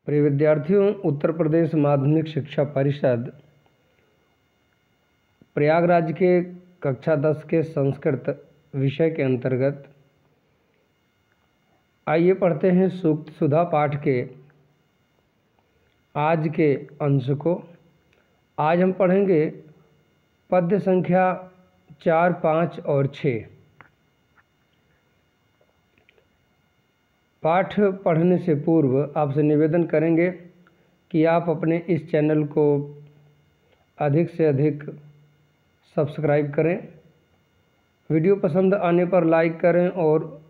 प्रिय विद्यार्थियों, उत्तर प्रदेश माध्यमिक शिक्षा परिषद प्रयागराज के कक्षा 10 के संस्कृत विषय के अंतर्गत आइए पढ़ते हैं सूक्त सुधा पाठ के आज के अंश को। आज हम पढ़ेंगे पद्य संख्या 4, 5 और 6। पाठ पढ़ने से पूर्व आपसे निवेदन करेंगे कि आप अपने इस चैनल को अधिक से अधिक सब्सक्राइब करें, वीडियो पसंद आने पर लाइक करें और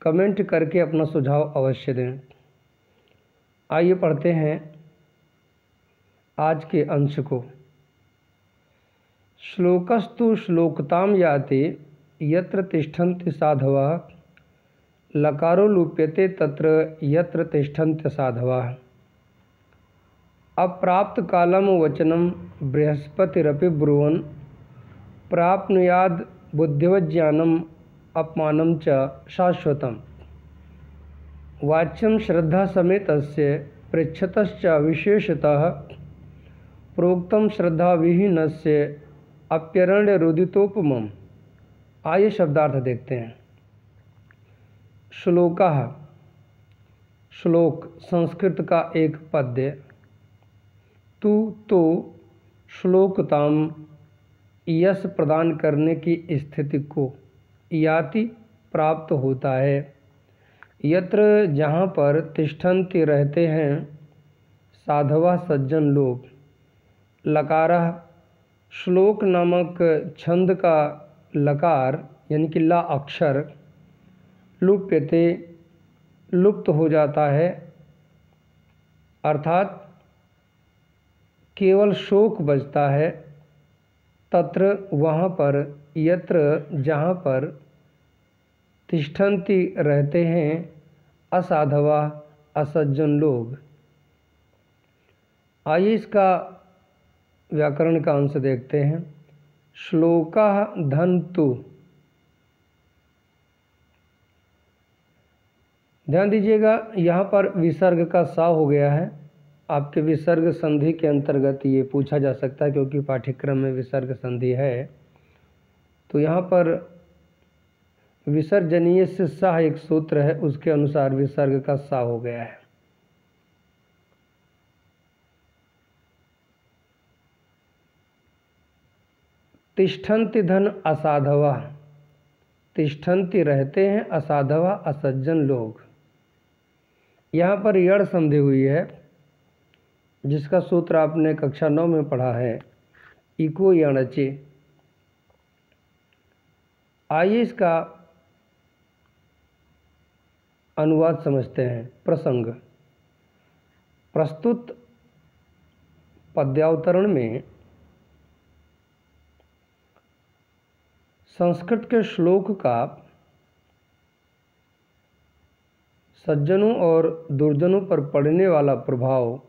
कमेंट करके अपना सुझाव अवश्य दें। आइए पढ़ते हैं आज के अंश को। श्लोकस्तु श्लोकताम याति यत्र तिष्ठन्ति साधवः लकारो लुप्यते तत्र यत्र तिष्ठन्ति साधवः। अप्राप्त कालम वचनम बृहस्पतिरपि ब्रुवन् प्राप्नुयाद बुद्धिवज्ञानम अपमानं च शाश्वतम्। वाच्यं श्रद्धा समेतस्य पृच्छतश्च विशेषतः प्रोक्तं श्रद्धाविहीनस्य अप्यरण्यरुदितोपमम्। आइए शब्दार्थ देखते हैं। श्लोकः श्लोक संस्कृत का एक पद्य। तू तो श्लोकताम यश प्रदान करने की स्थिति को याति प्राप्त होता है। यत्र जहाँ पर तिष्ठन्ति रहते हैं साधवा सज्जन लोग। लकारः श्लोक नामक छंद का लकार यानी कि ला अक्षर लुप्यते लुप्त हो जाता है, अर्थात केवल शोक बचता है। तत्र वहाँ पर, यत्र जहाँ पर तिष्ठन्ति रहते हैं असाधवा असज्जन लोग। आइए इसका व्याकरण का अंश देखते हैं। श्लोकः धन्तु। ध्यान दीजिएगा, यहाँ पर विसर्ग का सा हो गया है। आपके विसर्ग संधि के अंतर्गत ये पूछा जा सकता है, क्योंकि पाठ्यक्रम में विसर्ग संधि है। तो यहाँ पर विसर्जनीय से सा एक सूत्र है, उसके अनुसार विसर्ग का सा हो गया है। तिष्ठन्ति धन असाधवा, तिष्ठन्ति रहते हैं असाधवा असज्जन लोग। यहाँ पर यड़ संधि हुई है, जिसका सूत्र आपने कक्षा 9 में पढ़ा है, इको यणचे। आइए इसका अनुवाद समझते हैं। प्रसंग। प्रस्तुत पद्यावतरण में संस्कृत के श्लोक का सज्जनों और दुर्जनों पर पड़ने वाला प्रभाव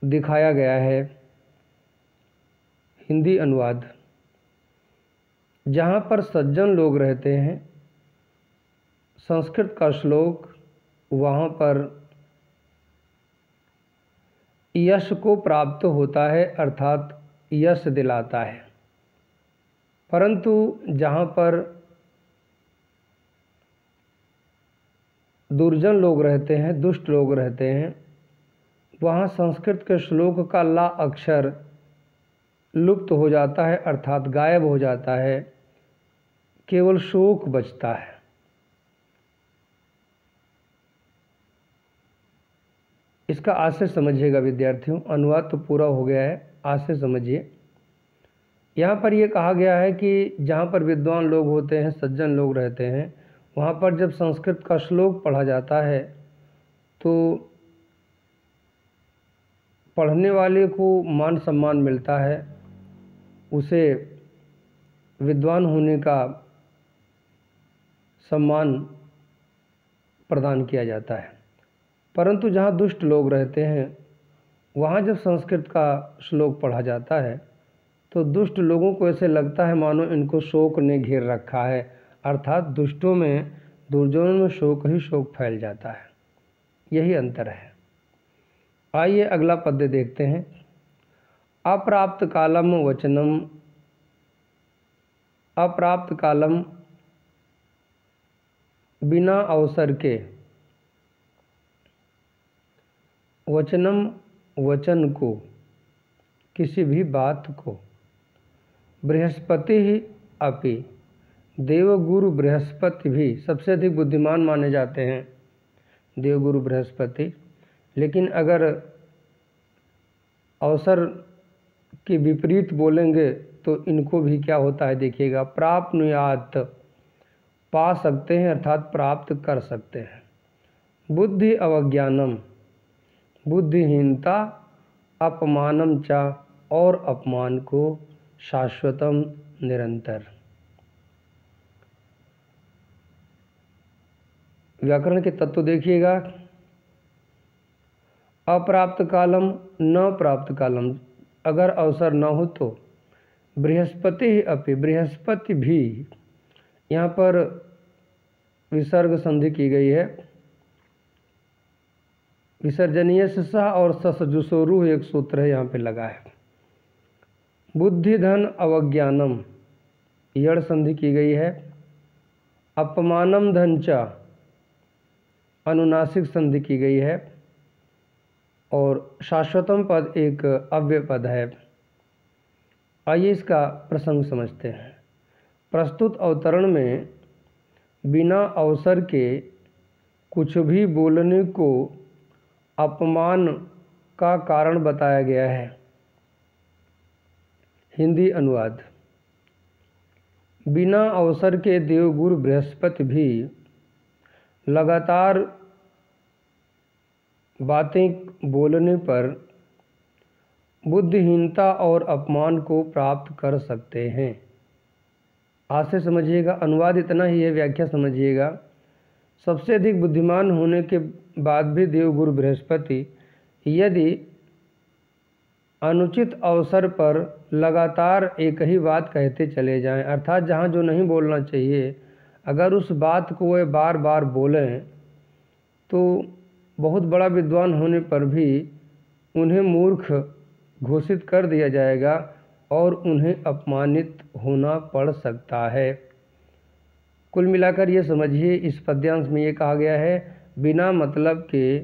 दिखाया गया है। हिंदी अनुवाद। जहाँ पर सज्जन लोग रहते हैं संस्कृत का श्लोक वहाँ पर यश को प्राप्त होता है, अर्थात यश दिलाता है। परंतु जहाँ पर दुर्जन लोग रहते हैं, दुष्ट लोग रहते हैं, वहाँ संस्कृत के श्लोक का ला अक्षर लुप्त हो जाता है, अर्थात गायब हो जाता है। केवल शोक बचता है। इसका आज से समझिएगा विद्यार्थियों। अनुवाद तो पूरा हो गया है, आज से समझिए। यहाँ पर यह कहा गया है कि जहाँ पर विद्वान लोग होते हैं, सज्जन लोग रहते हैं, वहाँ पर जब संस्कृत का श्लोक पढ़ा जाता है तो पढ़ने वाले को मान सम्मान मिलता है, उसे विद्वान होने का सम्मान प्रदान किया जाता है। परंतु जहाँ दुष्ट लोग रहते हैं वहाँ जब संस्कृत का श्लोक पढ़ा जाता है तो दुष्ट लोगों को ऐसे लगता है मानो इनको शोक ने घेर रखा है, अर्थात दुष्टों में, दुर्जनों में शोक ही शोक फैल जाता है। यही अंतर है। आइए अगला पद्य देखते हैं। अप्राप्त कालम वचनम, अप्राप्त कालम बिना अवसर के, वचनम वचन को, किसी भी बात को, बृहस्पति ही अपि, देवगुरु बृहस्पति भी सबसे अधिक बुद्धिमान माने जाते हैं, देवगुरु बृहस्पति। लेकिन अगर अवसर के विपरीत बोलेंगे तो इनको भी क्या होता है देखिएगा, प्राप्नुयात, पा सकते हैं अर्थात प्राप्त कर सकते हैं। बुद्धि अवज्ञानम, बुद्धिहीनता, अपमानम च, और अपमान को, शाश्वतम, निरंतर। व्याकरण के तत्व देखिएगा। अप्राप्त कालम, न प्राप्त कालम, अगर अवसर न हो तो, बृहस्पति ही अपि, बृहस्पति भी, यहाँ पर विसर्ग संधि की गई है, विसर्जनीय सा और ससजुसोरु एक सूत्र है यहाँ पे लगा है। बुद्धि धन अवज्ञानम, यड़ संधि की गई है। अपमानम धन च, अनुनासिक संधि की गई है। और शाश्वतम पद एक अव्यय पद है। आइए इसका प्रसंग समझते हैं। प्रस्तुत अवतरण में बिना अवसर के कुछ भी बोलने को अपमान का कारण बताया गया है। हिंदी अनुवाद। बिना अवसर के देवगुरु बृहस्पति भी लगातार बातें बोलने पर बुद्धिहीनता और अपमान को प्राप्त कर सकते हैं। आज से समझिएगा, अनुवाद इतना ही है, व्याख्या समझिएगा। सबसे अधिक बुद्धिमान होने के बाद भी देवगुरु बृहस्पति यदि अनुचित अवसर पर लगातार एक ही बात कहते चले जाएं, अर्थात जहाँ जो नहीं बोलना चाहिए अगर उस बात को वे बार बार बोलें तो बहुत बड़ा विद्वान होने पर भी उन्हें मूर्ख घोषित कर दिया जाएगा और उन्हें अपमानित होना पड़ सकता है। कुल मिलाकर ये समझिए, इस पद्यांश में ये कहा गया है बिना मतलब के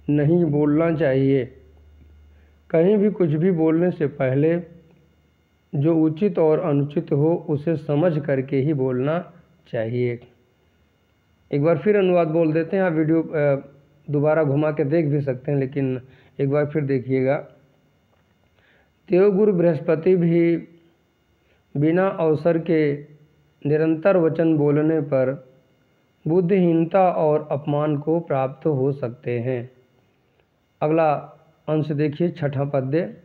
नहीं बोलना चाहिए। कहीं भी कुछ भी बोलने से पहले जो उचित और अनुचित हो उसे समझ करके ही बोलना चाहिए। एक बार फिर अनुवाद बोल देते हैं। आप वीडियो दोबारा घुमा के देख भी सकते हैं, लेकिन एक बार फिर देखिएगा। देवगुरु बृहस्पति भी बिना अवसर के निरंतर वचन बोलने पर बुद्धिहीनता और अपमान को प्राप्त हो सकते हैं। अगला अंश देखिए, छठा पद्य।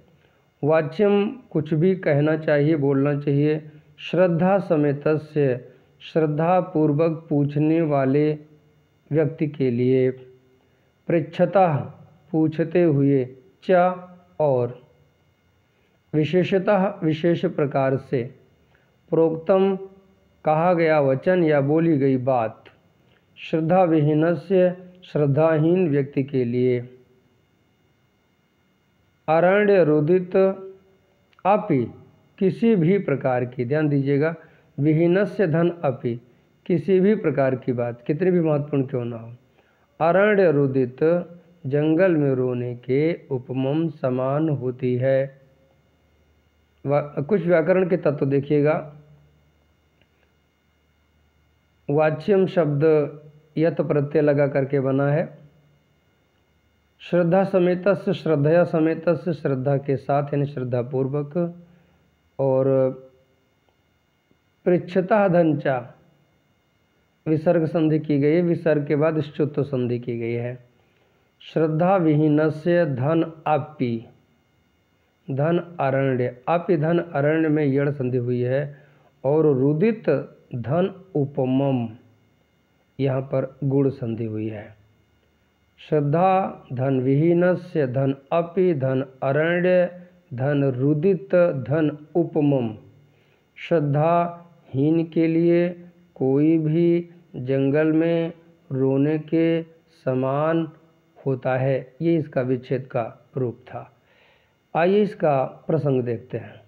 वाच्यम, कुछ भी कहना चाहिए, बोलना चाहिए। श्रद्धा समेतस्य, श्रद्धा पूर्वक पूछने वाले व्यक्ति के लिए। पृच्छतः, पूछते हुए। च, और। विशेषतः, विशेष प्रकार से। प्रोक्तम, कहा गया वचन या बोली गई बात। श्रद्धा विहीनस्य, श्रद्धाहीन व्यक्ति के लिए। अरण्य रुदित अपि, किसी भी प्रकार की, ध्यान दीजिएगा, विहीनस्य धन अपि, किसी भी प्रकार की बात, कितनी भी महत्वपूर्ण क्यों ना हो। अरण्य रुदित, जंगल में रोने के उपमम, समान होती है। कुछ व्याकरण के तत्व देखिएगा। वाच्यम शब्द यत प्रत्यय लगा करके बना है। श्रद्धा समेतस्य, श्रद्धया समेतस्य, श्रद्धा के साथ यानी श्रद्धा पूर्वक। और पृच्छतः धनचा, विसर्ग संधि की गई है, विसर्ग के बाद श्चुत्व संधि की गई है। श्रद्धा विहीनस्य धन अपि, धन अरण्य, अपि धन अरण्य में यड़ संधि हुई है। और रुदित धन उपमम, यहाँ पर गुण संधि हुई है। श्रद्धा धन विहीनस्य धन अपि धन अरण्य धन रुदित धन उपमम। श्रद्धाहीन के लिए कोई भी जंगल में रोने के समान होता है। ये इसका विच्छेद का रूप था। आइए इसका प्रसंग देखते हैं।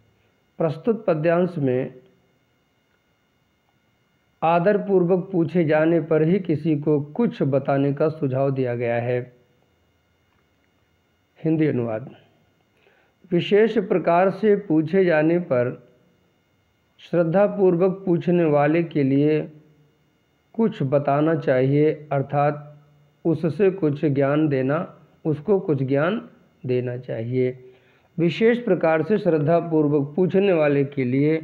प्रस्तुत पद्यांश में आदरपूर्वक पूछे जाने पर ही किसी को कुछ बताने का सुझाव दिया गया है। हिंदी अनुवाद। विशेष प्रकार से पूछे जाने पर श्रद्धापूर्वक पूछने वाले के लिए कुछ बताना चाहिए, अर्थात उससे कुछ ज्ञान देना, उसको कुछ ज्ञान देना चाहिए। विशेष प्रकार से श्रद्धापूर्वक पूछने वाले के लिए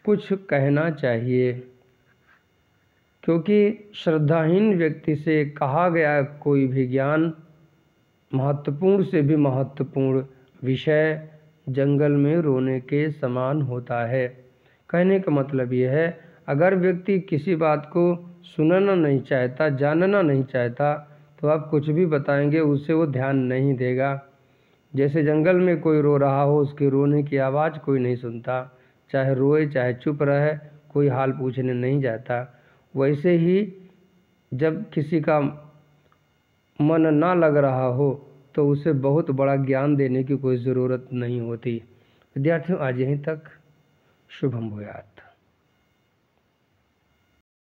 कुछ कहना चाहिए, क्योंकि श्रद्धाहीन व्यक्ति से कहा गया कोई भी ज्ञान महत्वपूर्ण से भी महत्वपूर्ण विषय जंगल में रोने के समान होता है। कहने का मतलब यह है, अगर व्यक्ति किसी बात को सुनना नहीं चाहता, जानना नहीं चाहता, तो आप कुछ भी बताएंगे उससे वो ध्यान नहीं देगा। जैसे जंगल में कोई रो रहा हो, उसके रोने की आवाज़ कोई नहीं सुनता, चाहे रोए चाहे चुप रहे, कोई हाल पूछने नहीं जाता। वैसे ही जब किसी का मन ना लग रहा हो तो उसे बहुत बड़ा ज्ञान देने की कोई ज़रूरत नहीं होती। विद्यार्थियों, आज यहीं तक। शुभम भूयात्।